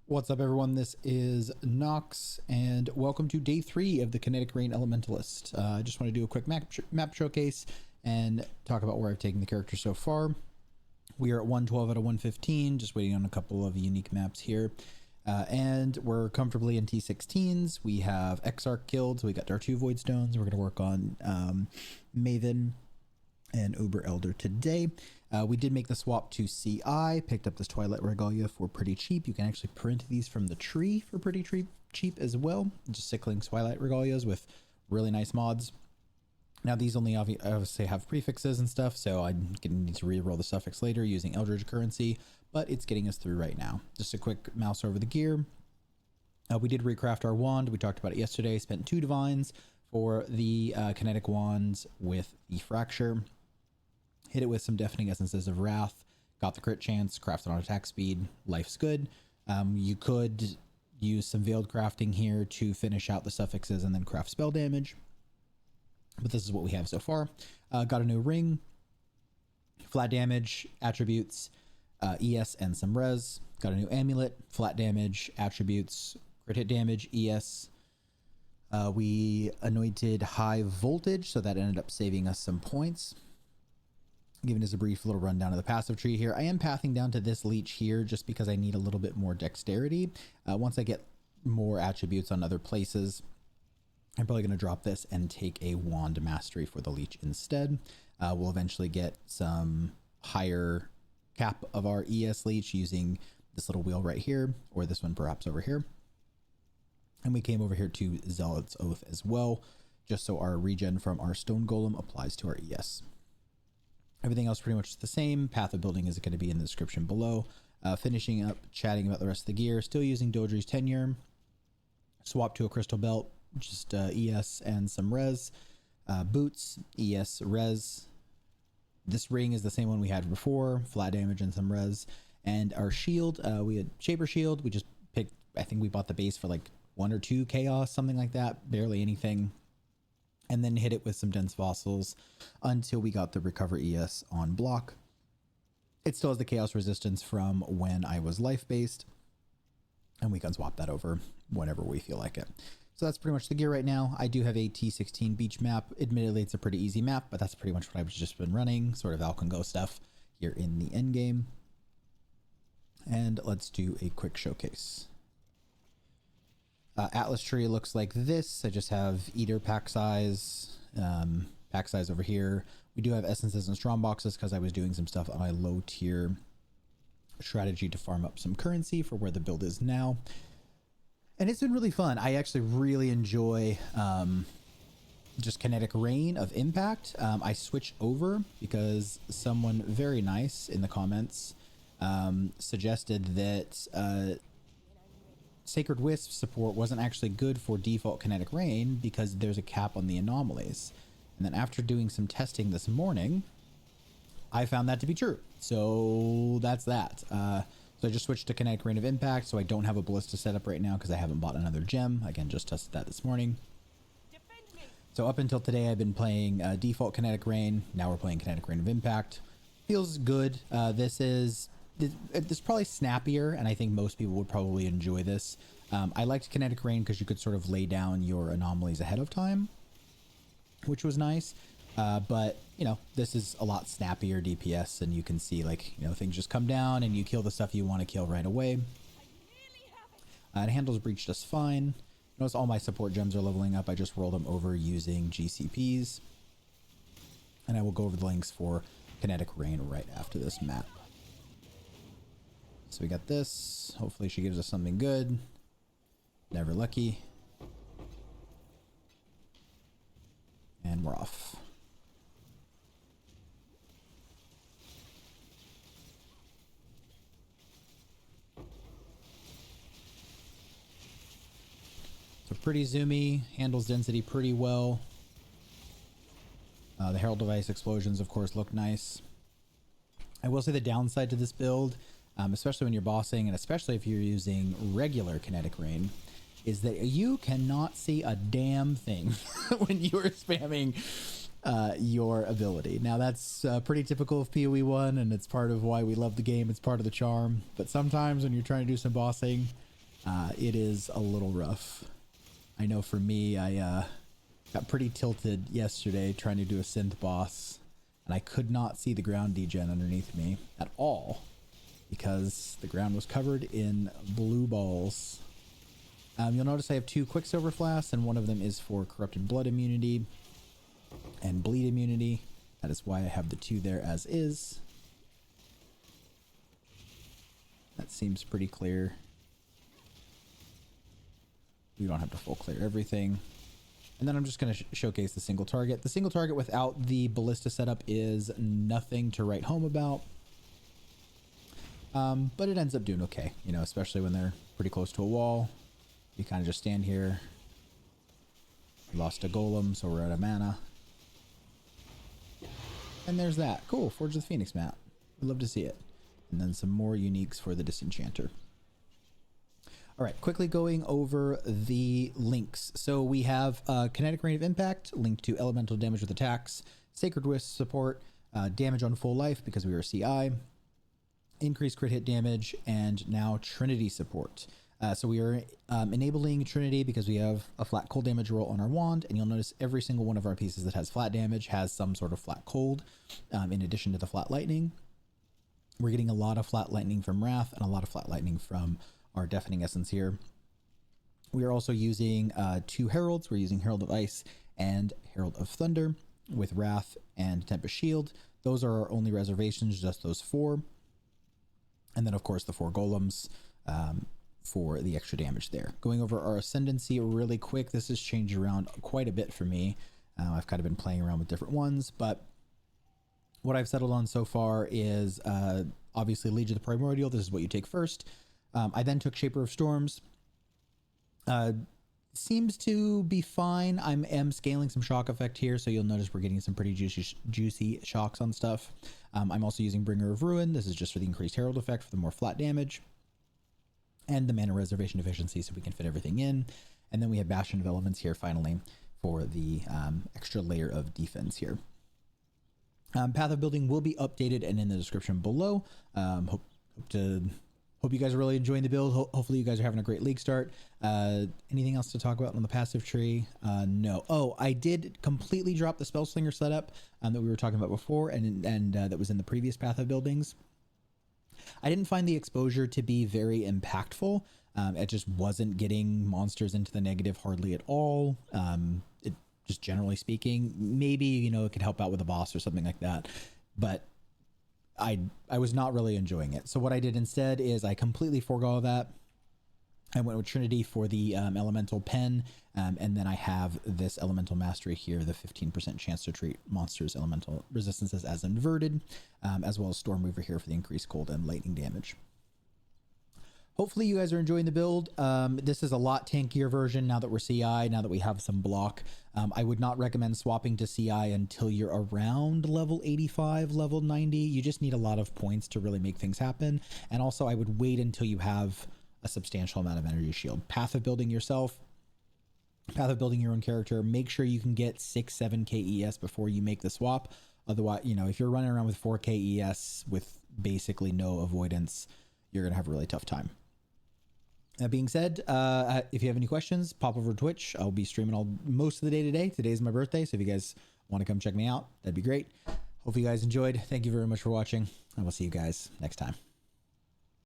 What's up, everyone? This is Nox, and welcome to day 3 of the Kinetic Rain Elementalist. I just want to do a quick map showcase and talk about where I've taken the character so far. We are at 112 out of 115, just waiting on a couple of unique maps here. And we're comfortably in T16s. We have Exarch killed, so we got our 2 Void Stones. We're going to work on Maven and Uber Elder today. We did make the swap to CI, picked up this Twilight Regalia for pretty cheap. You can actually print these from the tree for pretty cheap as well. Just sickling Twilight Regalias with really nice mods. Now these only obviously have prefixes and stuff, so I'm going to need to re-roll the suffix later using Eldritch currency, but it's getting us through right now. Just a quick mouse over the gear. We did recraft our wand. We talked about it yesterday. Spent 2 divines for the kinetic wands with the fracture. Hit it with some Deafening Essences of Wrath, got the crit chance, crafted on attack speed, life's good. You could use some Veiled Crafting here to finish out the suffixes and then craft spell damage, but this is what we have so far. Got a new ring, flat damage, attributes, ES and some res. Got a new amulet, flat damage, attributes, crit hit damage, ES. We anointed high voltage, so that ended up saving us some points. Giving us a brief little rundown of the passive tree here. I am pathing down to this leech here just because I need a little bit more dexterity. Once I get more attributes on other places, I'm probably going to drop this and take a wand mastery for the leech instead. We'll eventually get some higher cap of our ES leech using this little wheel right here, or this one perhaps over here. And we came over here to Zealot's Oath as well, just so our regen from our stone golem applies to our ES. Everything else pretty much the same. Path of building is going to be in the description below. Finishing up chatting about the rest of the gear. Still using Dodri's Tenure. Swap to a crystal belt. Just ES and some res. Boots, ES, res. This ring is the same one we had before. Flat damage and some res. And our shield, we had Shaper Shield. We just picked, I think we bought the base for like 1 or 2 chaos, something like that. Barely anything. And then hit it with some dense fossils until we got the recover ES on block. It still has the chaos resistance from when I was life based, and we can swap that over whenever we feel like it. So that's pretty much the gear right now. I do have a T16 beach map. Admittedly, it's a pretty easy map, but that's pretty much what I've just been running, sort of Alcon Go stuff here in the end game. And let's do a quick showcase. Atlas tree looks like this. I just have Eater pack size over here. We do have essences and strong boxes because I was doing some stuff on my low tier strategy to farm up some currency for where the build is now. And it's been really fun. I actually really enjoy just Kinetic Rain of Impact. I switched over because someone very nice in the comments suggested that Sacred Wisp support wasn't actually good for default Kinetic Rain because there's a cap on the anomalies. And then after doing some testing this morning, I found that to be true. So that's that. So I just switched to Kinetic Rain of Impact, so I don't have a Ballista set up right now because I haven't bought another gem. Again, just tested that this morning. So up until today, I've been playing default Kinetic Rain. Now we're playing Kinetic Rain of Impact. Feels good. It's probably snappier, and I think most people would probably enjoy this. I liked Kinetic Rain because you could sort of lay down your anomalies ahead of time, which was nice. But, you know, this is a lot snappier DPS, and you can see, like, you know, things just come down and you kill the stuff you want to kill right away. It handles breach just fine. Notice all my support gems are leveling up. I just rolled them over using GCPs. And I will go over the links for Kinetic Rain right after this map. So we got this. Hopefully she gives us something good. Never lucky. And we're off. So pretty zoomy, handles density pretty well. The Herald Device explosions, of course, look nice. I will say the downside to this build, especially when you're bossing, and especially if you're using regular Kinetic Rain, is that you cannot see a damn thing when you're spamming your ability. Now that's pretty typical of POE 1, and it's part of why we love the game. It's part of the charm. But sometimes when you're trying to do some bossing, It is a little rough. I know for me, I got pretty tilted yesterday trying to do a synth boss, and I could not see the ground degen underneath me at all because the ground was covered in blue balls. You'll notice I have 2 Quicksilver flasks, and one of them is for corrupted blood immunity and bleed immunity. That is why I have the 2 there as is. That seems pretty clear. We don't have to full clear everything. And then I'm just going to showcase the single target. The single target without the ballista setup is nothing to write home about. But it ends up doing okay, you know, especially when they're pretty close to a wall. You kind of just stand here. Lost a golem, so we're out of mana. And there's that. Cool, Forge of the Phoenix map. I'd love to see it. And then some more uniques for the Disenchanter. All right, quickly going over the links. So we have Kinetic Rain of Impact, linked to elemental damage with attacks, Sacred Wisp support, damage on full life because we are CI, increased crit hit damage, and now Trinity support. So we are enabling Trinity because we have a flat cold damage roll on our wand, and you'll notice every single one of our pieces that has flat damage has some sort of flat cold in addition to the flat lightning. We're getting a lot of flat lightning from Wrath and a lot of flat lightning from our Deafening Essence here. We are also using 2 Heralds. We're using Herald of Ice and Herald of Thunder with Wrath and Tempest Shield. Those are our only reservations, just those 4. And then, of course, the 4 Golems for the extra damage there. Going over our Ascendancy really quick. This has changed around quite a bit for me. I've kind of been playing around with different ones, but what I've settled on so far is obviously Legion of the Primordial. This is what you take first. I then took Shaper of Storms. Seems to be fine. I am scaling some shock effect here, so you'll notice we're getting some pretty juicy shocks on stuff. I'm also using Bringer of Ruin. This is just for the increased Herald effect for the more flat damage. And the mana reservation efficiency so we can fit everything in. And then we have Bastion of Elements here finally for the extra layer of defense here. Path of Building will be updated and in the description below. Hope you guys are really enjoying the build. Hopefully you guys are having a great league start. Anything else to talk about on the passive tree? No. Oh, I did completely drop the Spellslinger setup that we were talking about before, and that was in the previous Path of Buildings. I didn't find the exposure to be very impactful. It just wasn't getting monsters into the negative hardly at all. Just generally speaking, maybe, you know, it could help out with a boss or something like that. But I was not really enjoying it. So what I did instead is I completely forego that. I went with Trinity for the Elemental Pen, and then I have this Elemental Mastery here, the 15% chance to treat monsters' elemental resistances as inverted, as well as Storm Weaver here for the increased cold and lightning damage. Hopefully you guys are enjoying the build. This is a lot tankier version now that we're CI, now that we have some block. I would not recommend swapping to CI until you're around level 85, level 90. You just need a lot of points to really make things happen. And also I would wait until you have a substantial amount of energy shield. Path of building yourself, path of building your own character. Make sure you can get 6-7k ES before you make the swap. Otherwise, you know, if you're running around with 4k ES with basically no avoidance, you're going to have a really tough time. That being said, if you have any questions, pop over to Twitch. I'll be streaming most of the day today. Today's my birthday, so if you guys want to come check me out, that'd be great. Hope you guys enjoyed. Thank you very much for watching, and we'll see you guys next time.